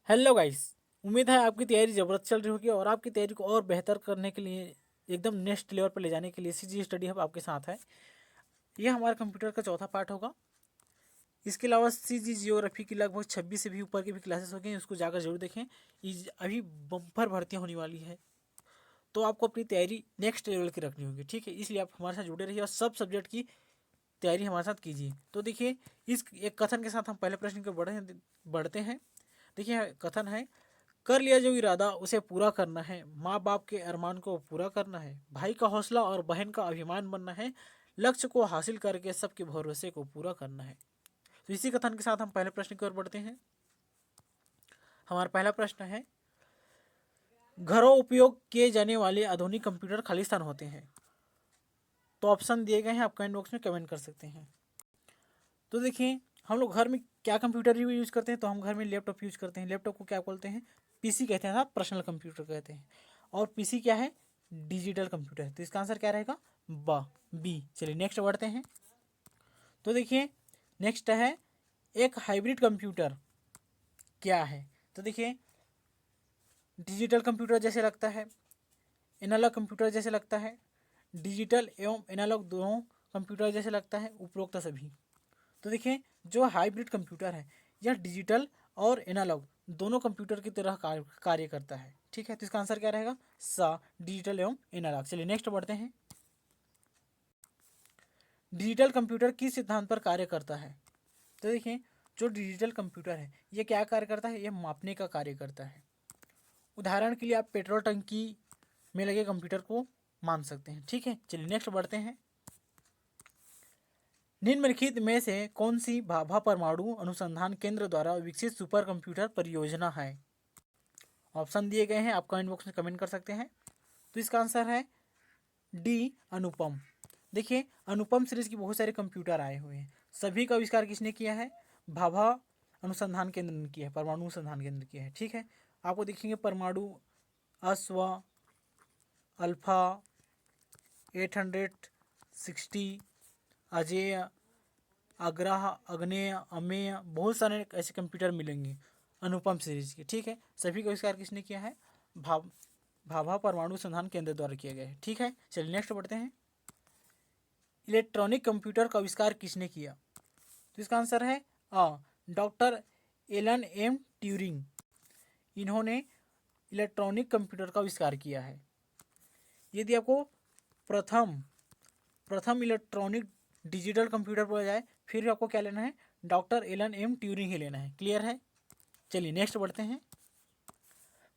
Hello guys. उम्मीद है आपकी तैयारी ज़बरदस्त चल रही होगी और आपकी तैयारी को और बेहतर करने के लिए एकदम नेक्स्ट लेवल पर ले जाने के लिए सीजी स्टडी हब आपके साथ है। यह हमारे कंप्यूटर का चौथा पार्ट होगा। इसके अलावा सीजी जियोग्राफी की लगभग 26 से भी ऊपर की भी क्लासेस हो गई, उसको जाकर जरूर देखें। अभी बम्पर भर्तियाँ होने वाली है, तो आपको अपनी तैयारी नेक्स्ट लेवल की रखनी होगी, ठीक है। इसलिए आप हमारे साथ जुड़े रहिए और सब सब्जेक्ट की तैयारी हमारे साथ कीजिए। तो देखिए, इस एक कथन के साथ हम पहले प्रश्न को बढ़ते हैं। देखिए, कथन है, कर लिया जो इरादा उसे पूरा करना है, माँ बाप के अरमान को पूरा करना है, भाई का हौसला और बहन का अभिमान बनना है, लक्ष्य को हासिल करके सबके भरोसे को पूरा करना है। तो इसी कथन के साथ हम पहले प्रश्न की ओर बढ़ते हैं। हमारा पहला प्रश्न है, घरों उपयोग किए जाने वाले आधुनिक कंप्यूटर खालिस्तान होते हैं। तो ऑप्शन दिए गए हैं, आप कमेंट बॉक्स में कमेंट कर सकते हैं। तो देखिए, हम लोग घर में क्या कंप्यूटर यूज़ करते हैं, तो हम घर में लैपटॉप यूज़ करते हैं। लैपटॉप को क्या बोलते हैं? पीसी कहते हैं, पर्सनल कंप्यूटर कहते हैं। और पीसी क्या है? Digital computer. तो इसका आंसर क्या रहेगा? बी। चलिए नेक्स्ट बढ़ते हैं। तो देखिए, नेक्स्ट है, एक हाइब्रिड कंप्यूटर क्या है? तो देखिए, डिजिटल कंप्यूटर जैसे लगता है, एनालॉग कंप्यूटर जैसे लगता है, डिजिटल एवं एनालॉग दोनों कंप्यूटर जैसे लगता है, उपरोक्त सभी। तो देखिए, जो हाइब्रिड कंप्यूटर है यह डिजिटल और एनालॉग दोनों कंप्यूटर की तरह कार्य करता है, ठीक है। तो इसका आंसर क्या रहेगा? सा, डिजिटल एवं एनालॉग। चलिए नेक्स्ट बढ़ते हैं। डिजिटल कंप्यूटर किस सिद्धांत पर कार्य करता है? तो देखिए, जो डिजिटल कंप्यूटर है यह क्या कार्य करता है? यह मापने का कार्य करता है। उदाहरण के लिए आप पेट्रोल टंकी में लगे कंप्यूटर को मान सकते हैं, ठीक है। चलिए नेक्स्ट बढ़ते हैं। निम्नलिखित में से कौन सी भाभा परमाणु अनुसंधान केंद्र द्वारा विकसित सुपर कंप्यूटर परियोजना है? ऑप्शन दिए गए हैं, आप कमेंट बॉक्स में कमेंट कर सकते हैं। तो इसका आंसर है डी, अनुपम। देखिए, अनुपम सीरीज की बहुत सारे कंप्यूटर आए हुए हैं। सभी का आविष्कार किसने किया है? भाभा अनुसंधान केंद्र ने किया है, परमाणु अनुसंधान केंद्र किया है, ठीक है। आपको देखेंगे परमाणु, अश्व, अल्फा, 860, अजेय, आग्रह, अग्नेय, अमेय, बहुत सारे ऐसे कंप्यूटर मिलेंगे अनुपम सीरीज के, ठीक है। सभी का आविष्कार किसने किया है? भाभा परमाणु संधान केंद्र द्वारा किया गया है, ठीक है। चलिए नेक्स्ट बढ़ते हैं। इलेक्ट्रॉनिक कंप्यूटर का आविष्कार किसने किया? तो इसका आंसर है डॉक्टर एलन एम ट्यूरिंग। इन्होंने इलेक्ट्रॉनिक कंप्यूटर का आविष्कार किया है। यदि आपको प्रथम प्रथम इलेक्ट्रॉनिक डिजिटल कंप्यूटर बोला जाए, फिर भी आपको क्या लेना है? डॉक्टर एलन एम ट्यूरिंग ही लेना है। क्लियर है? चलिए नेक्स्ट बढ़ते हैं।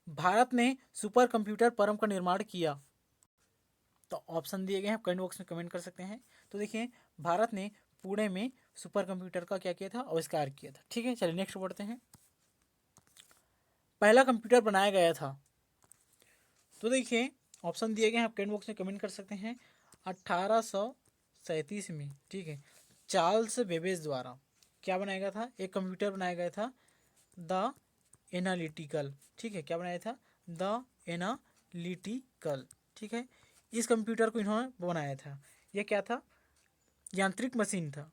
भारत ने सुपर कंप्यूटर परम का निर्माण किया। तो ऑप्शन दिए गए हैं, कमेंट बॉक्स में कमेंट कर सकते हैं। तो देखिए, भारत ने पुणे में सुपर कंप्यूटर का क्या किया था? आविष्कार किया था, ठीक है। चलिए नेक्स्ट बढ़ते हैं। पहला कंप्यूटर बनाया गया था। तो देखिए, ऑप्शन दिए गए हैं, आप कमेंट बॉक्स में कमेंट कर सकते हैं। 1837 में, ठीक है, चार्ल्स बेबेज द्वारा क्या बनाया गया था? एक कंप्यूटर बनाया गया था, द एनालिटिकल, ठीक है। क्या बनाया था? द एनालिटिकल, ठीक है। इस कंप्यूटर को इन्होंने बनाया था। यह क्या था? यांत्रिक मशीन था।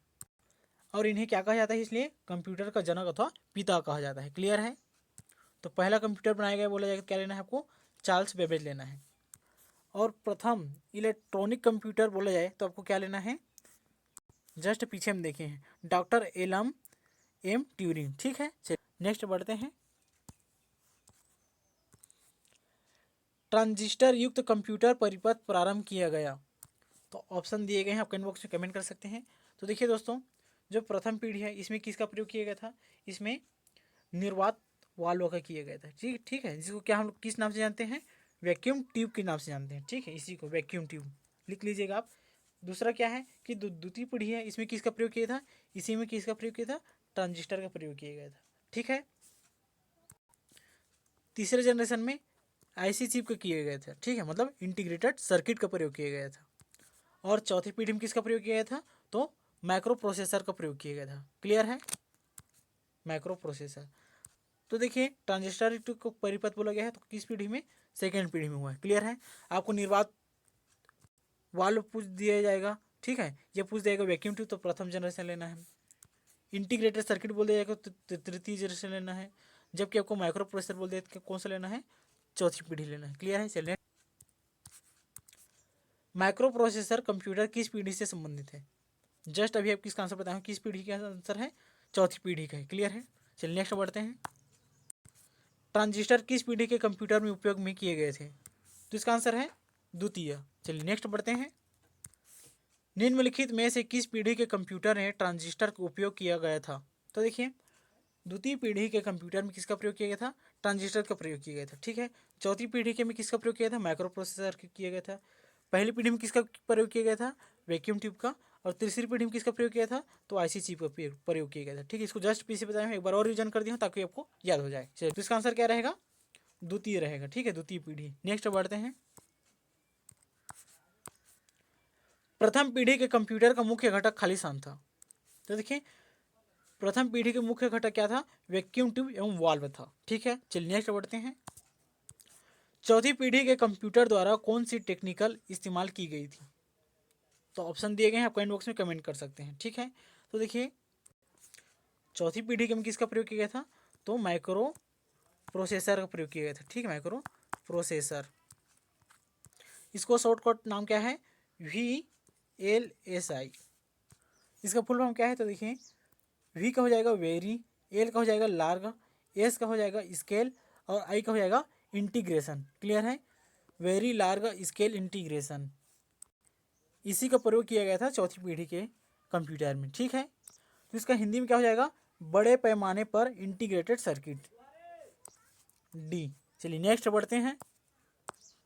और इन्हें क्या कहा जाता है? इसलिए कंप्यूटर का जनक अथवा पिता कहा जाता है। क्लियर है? तो पहला कंप्यूटर बनाया गया, बोला जाएगा क्या लेना है आपको? चार्ल्स बेबेज लेना है। और प्रथम इलेक्ट्रॉनिक कंप्यूटर बोला जाए तो आपको क्या लेना है? जस्ट पीछे हम देखे हैं, डॉक्टर एलम एम ट्यूरिंग, ठीक है। चलिए नेक्स्ट बढ़ते हैं। ट्रांजिस्टर युक्त कंप्यूटर परिपथ प्रारंभ किया गया। तो ऑप्शन दिए गए हैं, आप कमेंट बॉक्स में कमेंट कर सकते हैं। तो देखिए दोस्तों, जो प्रथम पीढ़ी है इसमें किसका प्रयोग किया गया था? इसमें निर्वात वाल्व का किया गया था, ठीक ठीक है। जिसको क्या हम लोग किस नाम से जानते हैं? वैक्यूम ट्यूब के नाम से जानते हैं, ठीक है। इसी को वैक्यूम ट्यूब लिख लीजिएगा आप। दूसरा क्या है कि द्वितीय पीढ़ी है, इसमें किसका प्रयोग किया था? इसी में किसका प्रयोग किया था? ट्रांजिस्टर का प्रयोग किया गया था, ठीक है। तीसरे जनरेशन में आईसी चिप का किया गया था, ठीक है, मतलब इंटीग्रेटेड सर्किट का प्रयोग किया गया था। और चौथी पीढ़ी में किसका प्रयोग किया गया था? तो माइक्रो प्रोसेसर का प्रयोग किया गया था। क्लियर है? Micro processor. तो देखिए, ट्रांजिस्टर को परिपथ बोला गया है, तो किस पीढ़ी में? सेकेंड पीढ़ी में हुआ है। क्लियर है? आपको निर्वात वाल्व पूछ दिया जाएगा, ठीक है। ये पूछ देगा वैक्यूम ट्यूब, तो प्रथम जनरेशन लेना है। इंटीग्रेटेड सर्किट बोल दिया जाएगा तो तृतीय जनरेशन लेना है। जबकि आपको माइक्रो प्रोसेसर बोल दिया कि कौन सा लेना है, चौथी पीढ़ी लेना है। क्लियर है? चलिए, माइक्रो प्रोसेसर कंप्यूटर किस पीढ़ी से संबंधित है? जस्ट अभी आपको इसका आंसर बताया हूँ, किस पीढ़ी का आंसर है, चौथी पीढ़ी का है। क्लियर है? चलिए नेक्स्ट बढ़ते हैं। ट्रांजिस्टर किस पीढ़ी के कंप्यूटर में उपयोग में किए गए थे? तो इसका आंसर है द्वितीय। चलिए नेक्स्ट बढ़ते हैं। निम्नलिखित में से किस पीढ़ी के कंप्यूटर में ट्रांजिस्टर का उपयोग किया गया था? तो देखिए, द्वितीय पीढ़ी के कंप्यूटर में किसका प्रयोग किया गया था? ट्रांजिस्टर का प्रयोग किया गया था। ठीक है। चौथी पीढ़ी के में किसका प्रयोग किया था? माइक्रो प्रोसेसर किया गया था। पहली पीढ़ी में किसका प्रयोग किया गया था? वैक्यूम ट्यूब का। और तीसरी पीढ़ी में किसका प्रयोग किया था? तो आईसी चिप का प्रयोग किया गया था। ठीक है, इसको जस्ट पीछे बताया हूँ, एक बार और रिवीजन कर दिया हूँ ताकि आपको याद हो जाए। चलिए, तो इसका आंसर क्या रहेगा? द्वितीय रहेगा। ठीक है, द्वितीय पीढ़ी। नेक्स्ट बढ़ते हैं। प्रथम पीढ़ी के कंप्यूटर का मुख्य घटक खालिस्तान था। तो देखिए, प्रथम पीढ़ी के मुख्य घटक क्या था? वैक्यूम ट्यूब एवं वाल्व था। ठीक है, चलिए नेक्स्ट बढ़ते हैं। चौथी पीढ़ी के कंप्यूटर द्वारा कौन सी टेक्निकल इस्तेमाल की गई थी? तो ऑप्शन दिए गए हैं, आप कमेंट बॉक्स में कमेंट कर सकते हैं। ठीक है, तो देखिए, चौथी पीढ़ी के में किसका प्रयोग किया गया था? तो माइक्रो प्रोसेसर का प्रयोग किया गया था। ठीक है, माइक्रो प्रोसेसर। इसको शॉर्टकट नाम क्या है? VLSI। इसका फुल फॉर्म क्या है? तो देखिए, वी का हो जाएगा वेरी, एल का हो जाएगा लार्ग, एस का हो जाएगा स्केल और आई का हो जाएगा इंटीग्रेशन। क्लियर है? Very large scale integration. इसी का प्रयोग किया गया था चौथी पीढ़ी के कंप्यूटर में। ठीक है, तो इसका हिंदी में क्या हो जाएगा? बड़े पैमाने पर इंटीग्रेटेड सर्किट, डी। चलिए नेक्स्ट बढ़ते हैं।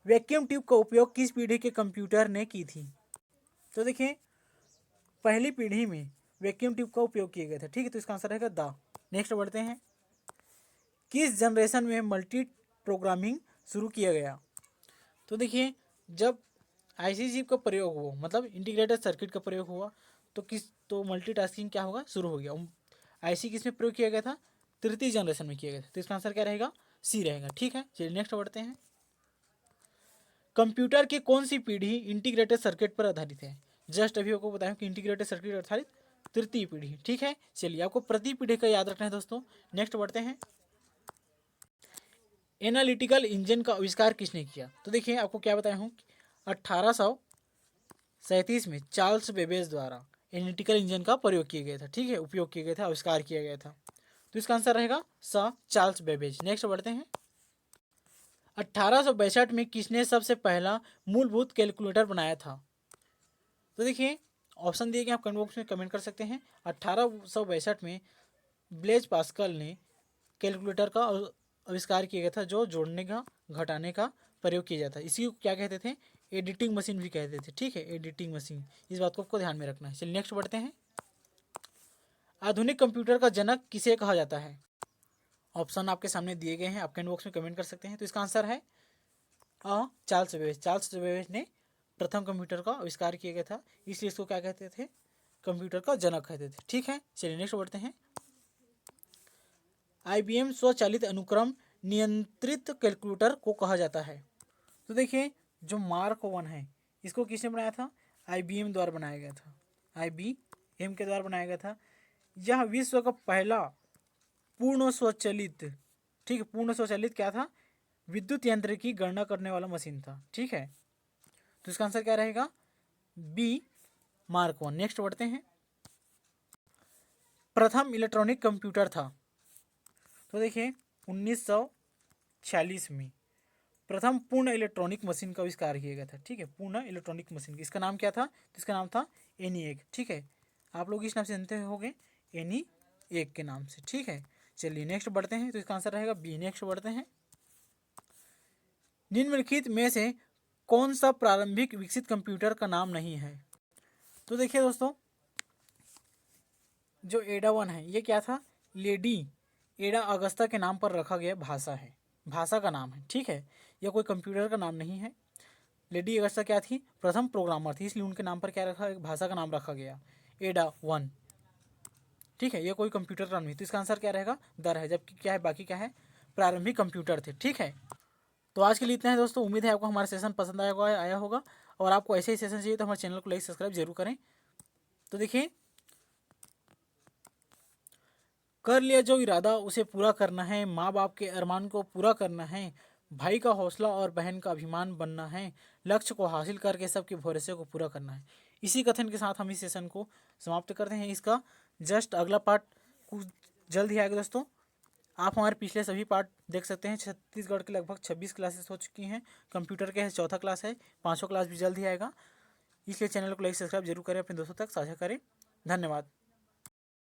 वैक्यूम ट्यूब का उपयोग किस पीढ़ी के कंप्यूटर ने की थी? तो देखिए, पहली पीढ़ी में वैक्यूम ट्यूब का उपयोग किया गया था। ठीक है, तो इसका आंसर रहेगा द। नेक्स्ट बढ़ते हैं। किस जनरेशन में मल्टी प्रोग्रामिंग शुरू किया गया? तो देखिए, जब आईसी चिप का प्रयोग हुआ, मतलब इंटीग्रेटेड सर्किट का प्रयोग हुआ, तो मल्टीटास्किंग क्या होगा? शुरू हो गया। आईसी किस में प्रयोग किया गया था? तृतीय जनरेशन में किया गया था। तो इसका आंसर क्या रहेगा? सी रहेगा। ठीक है, चलिए नेक्स्ट बढ़ते हैं। कंप्यूटर की कौन सी पीढ़ी इंटीग्रेटेड सर्किट पर आधारित है? जस्ट अभी आपको बताया कि इंटीग्रेटेड सर्किट आधारित तृतीय पीढ़ी। ठीक है, चलिए, आपको प्रति पीढ़ी का याद रखना है दोस्तों। नेक्स्ट बढ़ते हैं। एनालिटिकल इंजन का आविष्कार किसने किया? तो देखिए, आपको क्या बताया हूँ, 1837 में चार्ल्स बेबेज द्वारा एनालिटिकल इंजन का प्रयोग किया गया था। ठीक है, उपयोग किया गया था, आविष्कार किया गया था। तो इसका आंसर रहेगा स, चार्ल्स बेबेज। नेक्स्ट बढ़ते हैं। 1862 में किसने सबसे पहला मूलभूत कैलकुलेटर बनाया था? तो देखिए, ऑप्शन दिए गए, आप कमेंट बॉक्स में कमेंट कर सकते हैं। 1862 में ब्लेज पास्कल ने कैलकुलेटर का आविष्कार किया गया था, जो जोड़ने का, घटाने का प्रयोग किया जाता है। इसी को क्या कहते थे? एडिटिंग मशीन भी कहते थे। ठीक है, एडिटिंग मशीन। इस बात को आपको ध्यान में रखना है। चलिए नेक्स्ट बढ़ते हैं। आधुनिक कंप्यूटर का जनक किसे कहा जाता है? ऑप्शन आपके सामने दिए गए हैं, आप कमेंट बॉक्स में कमेंट कर सकते हैं। तो इसका आंसर है चार्ल्स बेबेज। चार्ल्स बेबेज ने प्रथम कंप्यूटर का आविष्कार किया गया था, इसलिए इसको क्या कहते थे? कंप्यूटर का जनक कहते थे। ठीक है, चलिए नेक्स्ट बढ़ते हैं। IBM स्वचालित अनुक्रम नियंत्रित कैलकुलेटर को कहा जाता है? तो देखिए, जो मार्क 1 है, इसको किसने बनाया था? IBM द्वारा बनाया गया था। IBM के द्वारा बनाया गया था। यह विश्व का पहला पूर्ण स्वचालित, ठीक है, पूर्ण स्वचालित क्या था? विद्युत यंत्र की गणना करने वाला मशीन था। ठीक है, तो इसका आंसर क्या रहेगा? B, mark 1। नेक्स्ट बढ़ते हैं। प्रथम इलेक्ट्रॉनिक कंप्यूटर था? तो देखिए, 1946 में प्रथम पूर्ण इलेक्ट्रॉनिक मशीन का आविष्कार किया गया था। ठीक है, पूर्ण इलेक्ट्रॉनिक मशीन। इसका नाम क्या था? तो इसका नाम था ENIAC। ठीक है, आप लोग इस नाम से जानते होंगे, ENIAC के नाम से। ठीक है, चलिए नेक्स्ट बढ़ते हैं। तो इसका आंसर रहेगा बी। नेक्स्ट बढ़ते हैं। निम्नलिखित में से कौन सा प्रारंभिक विकसित कंप्यूटर का नाम नहीं है? तो देखिए दोस्तों, जो एडा 1 है, ये क्या था? लेडी एडा अगस्ता के नाम पर रखा गया भाषा है, भाषा का नाम है। ठीक है, यह कोई कंप्यूटर का नाम नहीं है। लेडी अगस्ता क्या थी? प्रथम प्रोग्रामर थी, इसलिए उनके नाम पर क्या रखा? एक भाषा का नाम रखा गया, एडा 1। ठीक है, यह कोई कंप्यूटर का नाम नहीं। तो इसका आंसर क्या रहेगा? दर है। जबकि क्या है, बाकी क्या है? प्रारंभिक कंप्यूटर थे। ठीक है, तो आज के लिए इतना है दोस्तों। उम्मीद है आपको हमारा सेशन पसंद आया होगा, और आपको ऐसे ही सेशन चाहिए तो हमारे चैनल को लाइक सब्सक्राइब जरूर करें। तो देखिए, कर लिया जो इरादा उसे पूरा करना है, माँ बाप के अरमान को पूरा करना है, भाई का हौसला और बहन का अभिमान बनना है, लक्ष्य को हासिल करके सबके भरोसे को पूरा करना है। इसी कथन के साथ हम इस सेशन को समाप्त करते हैं। इसका जस्ट अगला पार्ट कुछ जल्द ही आएगा दोस्तों। आप हमारे पिछले सभी पार्ट देख सकते हैं। छत्तीसगढ़ के लगभग 26 क्लासेस हो चुकी हैं। कंप्यूटर के चौथा क्लास है, 5वां क्लास भी जल्द ही आएगा। इसलिए चैनल को लाइक सब्सक्राइब जरूर करें, अपने दोस्तों तक साझा करें। धन्यवाद।